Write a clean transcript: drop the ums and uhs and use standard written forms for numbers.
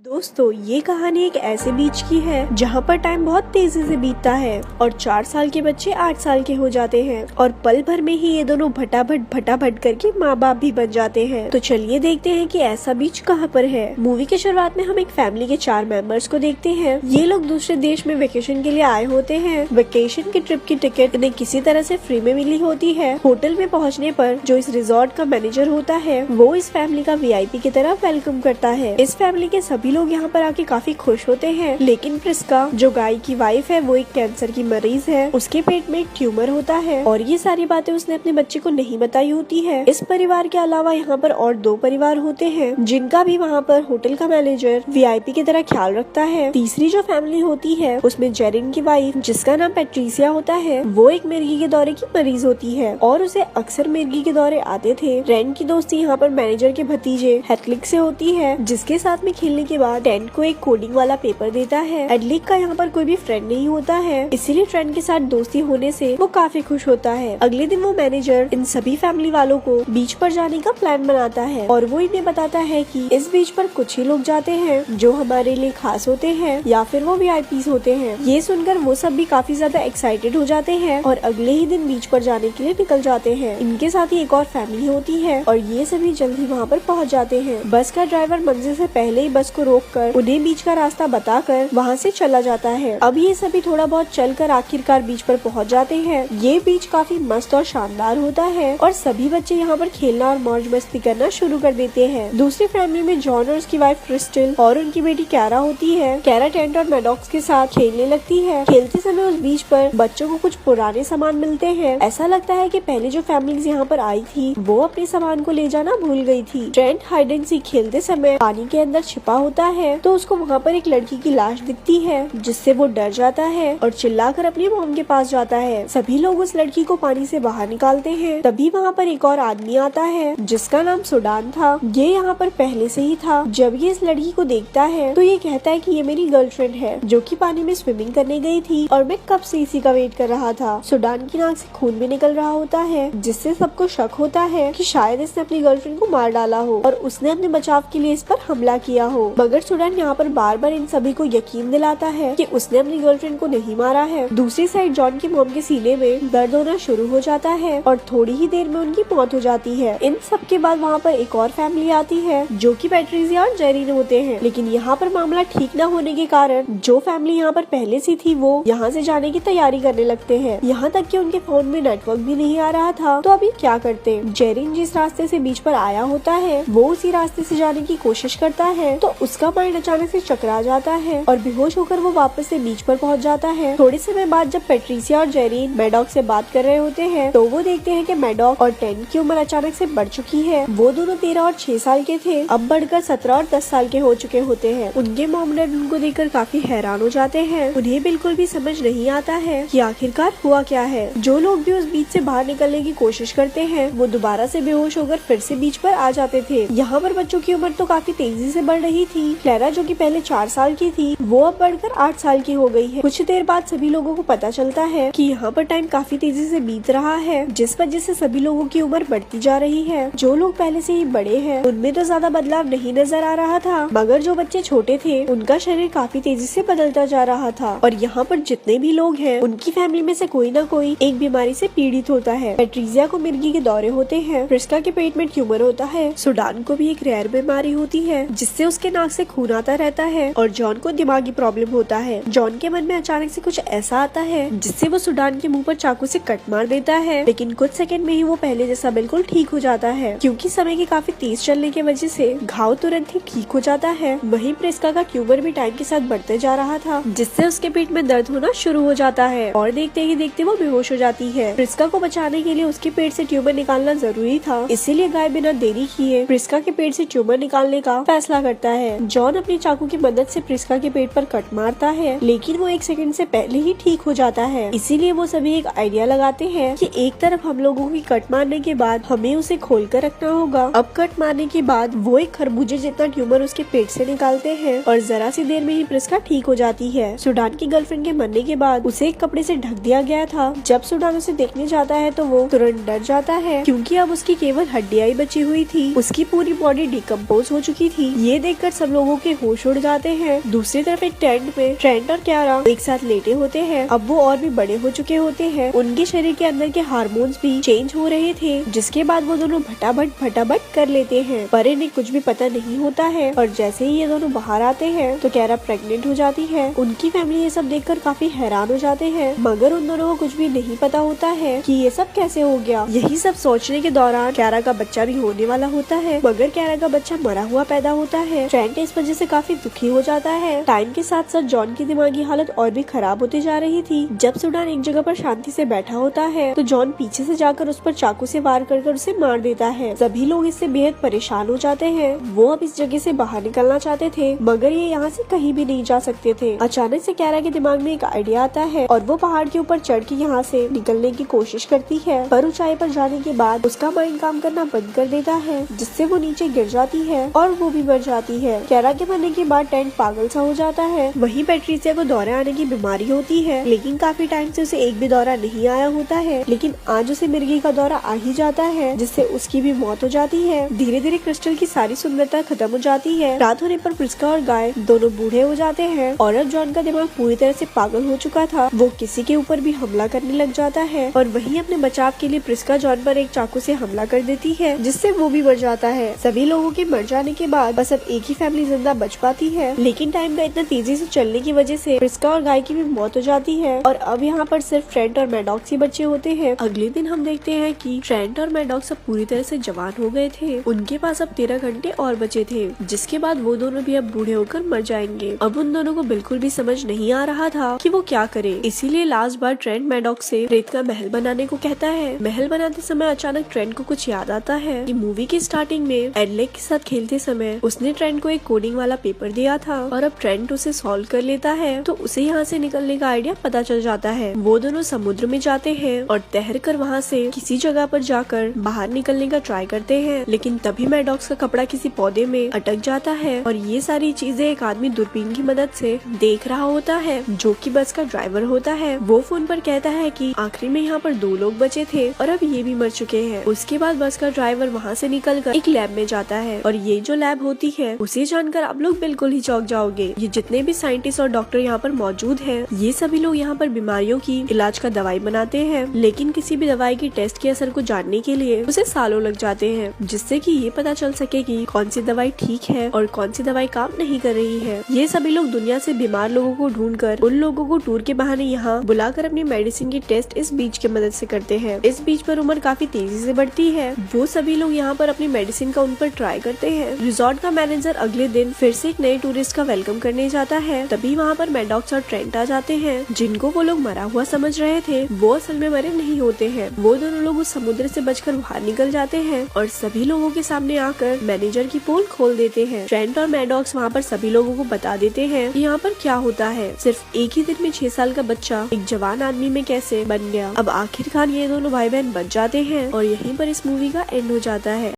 दोस्तों, ये कहानी एक ऐसे बीच की है जहाँ पर टाइम बहुत तेजी से बीतता है और 4 साल के बच्चे 8 साल के हो जाते हैं और पल भर में ही ये दोनों भटाभट करके माँ बाप भी बन जाते हैं। तो चलिए देखते हैं कि ऐसा बीच कहाँ पर है। मूवी के शुरुआत में हम एक फैमिली के 4 मेंबर्स को देखते हैं। ये लोग दूसरे देश में वेकेशन के लिए आए होते हैं। वेकेशन की ट्रिप की टिकट इन्हें किसी तरह से फ्री में मिली होती है। होटल में पहुँचने पर जो इस रिजॉर्ट का मैनेजर होता है वो इस फैमिली का VIP की तरह वेलकम करता है। इस फैमिली के सभी लोग यहाँ पर आके काफी खुश होते हैं, लेकिन प्रिस्का जो गाय की वाइफ है वो एक कैंसर की मरीज है। उसके पेट में एक ट्यूमर होता है और ये सारी बातें उसने अपने बच्चे को नहीं बताई होती है। इस परिवार के अलावा यहाँ पर और 2 परिवार होते हैं जिनका भी वहाँ पर होटल का मैनेजर VIP की तरह ख्याल रखता है। तीसरी जो फैमिली होती है उसमें जेरिन की वाइफ जिसका नाम पैट्रिसिया होता है वो एक मिर्गी के दौरे की मरीज होती है और उसे अक्सर मिर्गी के दौरे आते थे। रेन की दोस्ती यहाँ पर मैनेजर के भतीजे हेटलिक से होती है जिसके साथ में खेलने के बाद ट्रेंट को एक कोडिंग वाला पेपर देता है। एडलिक का यहाँ पर कोई भी फ्रेंड नहीं होता है, इसीलिए ट्रेंट के साथ दोस्ती होने से वो काफी खुश होता है। अगले दिन वो मैनेजर इन सभी फैमिली वालों को बीच पर जाने का प्लान बनाता है और वो इन्हें बताता है कि इस बीच पर कुछ ही लोग जाते हैं जो हमारे लिए खास होते हैं या फिर वो VIPs होते हैं। ये सुनकर वो सब भी काफी ज्यादा एक्साइटेड हो जाते हैं और अगले ही दिन बीच पर जाने के लिए निकल जाते हैं। इनके साथ ही एक और फैमिली होती है और ये सभी जल्दी वहाँ पर पहुँच जाते हैं। बस का ड्राइवर मंजिल से पहले ही बस को रोक कर उन्हें बीच का रास्ता बताकर वहाँ से चला जाता है। अब ये सभी थोड़ा बहुत चलकर आखिरकार बीच पर पहुँच जाते हैं। ये बीच काफी मस्त और शानदार होता है और सभी बच्चे यहाँ पर खेलना और मौज मस्ती करना शुरू कर देते हैं। दूसरी फैमिली में जॉन और उसकी वाइफ क्रिस्टल और उनकी बेटी कैरा होती है। कैरा टेंट और मैडॉक्स के साथ खेलने लगती है। खेलते समय उस बीच पर बच्चों को कुछ पुराने सामान मिलते हैं। ऐसा लगता है कि पहले जो फैमिलीज यहाँ पर आई थी वो अपने सामान को ले जाना भूल गई थी। ट्रेंट हाइड एंड सीक खेलते समय पानी के अंदर छिपा होता है तो उसको वहाँ पर एक लड़की की लाश दिखती है जिससे वो डर जाता है और चिल्लाकर अपनी मॉम के पास जाता है। सभी लोग उस लड़की को पानी से बाहर निकालते हैं। तभी वहाँ पर एक और आदमी आता है जिसका नाम सुडान था। ये यहाँ पर पहले से ही था। जब ये इस लड़की को देखता है तो ये कहता है कि ये मेरी गर्लफ्रेंड है जो कि पानी में स्विमिंग करने गई थी और मैं कब से इसी का वेट कर रहा था। सुडान की नाक से खून भी निकल रहा होता है जिससे सबको शक होता है कि शायद इसने अपनी गर्लफ्रेंड को मार डाला हो और उसने अपने बचाव के लिए इस पर हमला किया हो। मगर सुडान यहाँ पर बार बार इन सभी को यकीन दिलाता है कि उसने अपनी गर्लफ्रेंड को नहीं मारा है। दूसरी साइड जॉन की मॉम के सीने में दर्द होना शुरू हो जाता है और थोड़ी ही देर में उनकी मौत हो जाती है। इन सब के बाद वहाँ पर एक और फैमिली आती है जो कि पैट्रिसिया और जेरिन होते हैं, लेकिन यहाँ पर मामला ठीक न होने के कारण जो फैमिली यहाँ पर पहले से थी वो यहाँ से जाने की तैयारी करने लगते हैं। यहाँ तक कि उनके फोन में नेटवर्क भी नहीं आ रहा था। तो अभी क्या करते? जेरिन जिस रास्ते से बीच पर आया होता है वो उसी रास्ते से जाने की कोशिश करता है तो उसका माइंड अचानक से चकरा जाता है और बेहोश होकर वो वापस से बीच पर पहुंच जाता है। थोड़े समय बाद जब पैट्रिसिया और जेरिन मैडॉक से बात कर रहे होते हैं तो वो देखते हैं कि मैडॉक और टेन की उम्र अचानक से बढ़ चुकी है। वो दोनों 13 और 6 साल के थे, अब बढ़कर 17 और 10 साल के हो चुके होते हैं। उनके मॉम डैड उनको देखकर काफी हैरान हो जाते हैं। उन्हें बिल्कुल भी समझ नहीं आता है कि आखिरकार हुआ क्या है। जो लोग भी उस बीच से बाहर निकलने की कोशिश करते हैं वो दोबारा से बेहोश होकर फिर से बीच पर आ जाते थे। यहाँ पर बच्चों की उम्र तो काफी तेजी से बढ़ रही थी। क्लेरा जो कि पहले 4 साल की थी वो अब बढ़कर 8 साल की हो गई है। कुछ देर बाद सभी लोगों को पता चलता है कि यहाँ पर टाइम काफी तेजी से बीत रहा है जिस वजह से सभी लोगों की उम्र बढ़ती जा रही है। जो लोग पहले से ही बड़े हैं उनमें तो ज्यादा बदलाव नहीं नजर आ रहा था, मगर जो बच्चे छोटे थे उनका शरीर काफी तेजी से बदलता जा रहा था। और यहाँ पर जितने भी लोग हैं उनकी फैमिली में से कोई ना कोई एक बीमारी से पीड़ित होता है। पैट्रिसिया को मिर्गी के दौरे होते हैं, प्रिस्का के पेट में ट्यूमर होता है, सुडान को भी एक रेयर बीमारी होती है जिससे उसके नाक से खून आता रहता है और जॉन को दिमागी प्रॉब्लम होता है। जॉन के मन में अचानक से कुछ ऐसा आता है जिससे वो सुडान के मुंह पर चाकू से कट मार देता है, लेकिन कुछ सेकंड में ही वो पहले जैसा बिल्कुल ठीक हो जाता है। क्योंकि समय के काफी तेज चलने की वजह से घाव तुरंत ही ठीक हो जाता है। वहीं प्रिस्का का ट्यूमर भी टाइम के साथ बढ़ते जा रहा था जिससे उसके पेट में दर्द होना शुरू हो जाता है और देखते ही देखते वो बेहोश हो जाती है। प्रिस्का को बचाने के लिए उसके पेट से ट्यूमर निकालना जरूरी था, इसीलिए गाय बिना देरी किए प्रिस्का के पेट से ट्यूमर निकालने का फैसला करता है। जॉन अपनी चाकू की मदद से प्रिस्का के पेट पेट पर कट मारता है, लेकिन वो 1 सेकंड से पहले ही ठीक हो जाता है। इसीलिए वो सभी एक आइडिया लगाते हैं कि एक तरफ हम लोगों की कट मारने के बाद हमें उसे खोल कर रखना होगा। अब कट मारने के बाद वो एक खरबूजे जितना ट्यूमर उसके पेट से निकालते हैं और जरा सी देर में ही प्रिस्का ठीक हो जाती है। सुडान की गर्लफ्रेंड के मरने के बाद उसे एक कपड़े से ढक दिया गया था। जब सुडान उसे देखने जाता है तो वो तुरंत डर जाता है, क्योंकि अब उसकी केवल हड्डियां ही बची हुई थी। उसकी पूरी बॉडी डिकम्पोज हो चुकी थी। ये देखकर सब लोगों के होश उड़ जाते हैं। दूसरी तरफ एक टेंट में ट्रेंट और क्यारा एक साथ लेटे होते हैं। अब वो और भी बड़े हो चुके होते हैं। उनके शरीर के अंदर के हार्मोन्स भी चेंज हो रहे थे, जिसके बाद वो दोनों फटाफट कर लेते हैं, पर इन्हें कुछ भी पता नहीं होता है। और जैसे ही ये दोनों बाहर आते हैं तो क्यारा प्रेग्नेंट हो जाती है। उनकी फैमिली ये सब देखकर काफी हैरान हो जाते हैं, मगर उन दोनों को कुछ भी नहीं पता होता है कि ये सब कैसे हो गया। यही सब सोचने के दौरान क्यारा का बच्चा भी होने वाला होता है, मगर क्यारा का बच्चा मरा हुआ पैदा होता है। ट्रेंट इस वजह से काफी दुखी हो जाता है। टाइम के साथ साथ जॉन की दिमागी हालत और भी खराब होती जा रही थी। जब सुडान एक जगह पर शांति से बैठा होता है तो जॉन पीछे से जाकर उस पर चाकू से वार कर उसे मार देता है। सभी लोग इससे बेहद परेशान हो जाते हैं। वो अब इस जगह से बाहर निकलना चाहते थे, मगर ये यहाँ से कहीं भी नहीं जा सकते थे। अचानक से क्यारा के दिमाग में एक आइडिया आता है और वो पहाड़ के ऊपर चढ़ के यहाँ से निकलने की कोशिश करती है, पर ऊंचाई पर जाने के बाद उसका माइंड काम करना बंद कर देता है, जिससे वो नीचे गिर जाती है और वो भी मर जाती है। क्यारा के मरने के बाद टेंट पागल सा हो जाता है। वहीं पैट्रिसिया को दौरे आने की बीमारी होती है, लेकिन काफी टाइम से उसे एक भी दौरा नहीं आया होता है। लेकिन आज उसे मिर्गी का दौरा आ ही जाता है, जिससे उसकी भी मौत हो जाती है। धीरे धीरे क्रिस्टल की सारी सुंदरता खत्म हो जाती है। रात होने पर प्रिस्का और गाय दोनों बूढ़े हो जाते हैं और अब जॉन का दिमाग पूरी तरह से पागल हो चुका था। वो किसी के ऊपर भी हमला करने लग जाता है और वहीं अपने बचाव के लिए प्रिस्का जॉन पर एक चाकू से हमला कर देती है, जिससे वो भी मर जाता है। सभी लोगों के मर जाने के बाद बस अब एक ही फैमिली जिंदा बच पाती है, लेकिन टाइम का इतना तेजी से चलने की वजह से प्रिस्का और गाय की भी मौत हो जाती है और अब यहाँ पर सिर्फ ट्रेंट और मैडॉक्स ही बचे होते हैं। अगले दिन हम देखते हैं कि ट्रेंट और मैडॉक्स अब पूरी तरह से जवान हो गए थे। उनके पास अब 13 घंटे और बचे थे, जिसके बाद वो दोनों भी अब बूढ़े होकर मर जाएंगे। अब उन दोनों को बिल्कुल भी समझ नहीं आ रहा था कि वो क्या करे। इसीलिए लास्ट बार ट्रेंट मैडॉक्स से रेत का महल बनाने को कहता है। महल बनाते समय अचानक ट्रेंट को कुछ याद आता है कि मूवी की स्टार्टिंग में एडलेक के साथ खेलते समय उसने ट्रेंट को एक कोडिंग वाला पेपर दिया था और अब ट्रेंट उसे सॉल्व कर लेता है, तो उसे यहाँ से निकलने का आइडिया पता चल जाता है। वो दोनों समुद्र में जाते हैं और तैर कर वहाँ से किसी जगह पर जाकर बाहर निकलने का ट्राई करते हैं, लेकिन तभी मैडॉक्स का कपड़ा किसी पौधे में अटक जाता है और ये सारी चीजें एक आदमी दूरबीन की मदद से देख रहा होता है, जो कि बस का ड्राइवर होता है। वो फोन पर कहता है कि आखिरी में यहाँ पर 2 लोग बचे थे और अब ये भी मर चुके हैं। उसके बाद बस का ड्राइवर वहाँ से निकलकर एक लैब में जाता है और ये जो लैब होती है उसे जानकर आप लोग बिल्कुल ही चौंक जाओगे। ये जितने भी साइंटिस्ट और डॉक्टर यहाँ पर मौजूद हैं, ये सभी लोग यहाँ पर बीमारियों की इलाज का दवाई बनाते हैं, लेकिन किसी भी दवाई की टेस्ट के असर को जानने के लिए उसे सालों लग जाते हैं, जिससे कि ये पता चल सके कि कौन सी दवाई ठीक है और कौन सी दवाई काम नहीं कर रही है। ये सभी लोग दुनिया से बीमार लोगों को ढूंढकर उन लोगों को टूर के बहाने यहाँ बुलाकर अपनी मेडिसिन की टेस्ट इस बीच की मदद से करते हैं। इस बीच पर उम्र काफी तेजी से बढ़ती है। वो सभी लोग यहाँ पर अपनी मेडिसिन का उन पर ट्राई करते हैं। रिजॉर्ट का मैनेजर अगले दिन फिर से एक नए टूरिस्ट का वेलकम करने जाता है। तभी वहाँ पर मैडॉक्स और ट्रेंट आ जाते हैं, जिनको वो लोग मरा हुआ समझ रहे थे, वो असल में मरे नहीं होते हैं। वो दोनों लोग उस समुद्र से बचकर बाहर निकल जाते हैं और सभी लोगों के सामने आकर मैनेजर की पोल खोल देते हैं। ट्रेंट और मैडॉक्स वहाँ पर सभी लोगों को बता देते हैं कि यहाँ पर क्या होता है। सिर्फ एक ही दिन में 6 साल का बच्चा एक जवान आदमी में कैसे बन गया। अब आखिरकार ये दोनों भाई बहन बच जाते हैं और यहीं पर इस मूवी का एंड हो जाता है।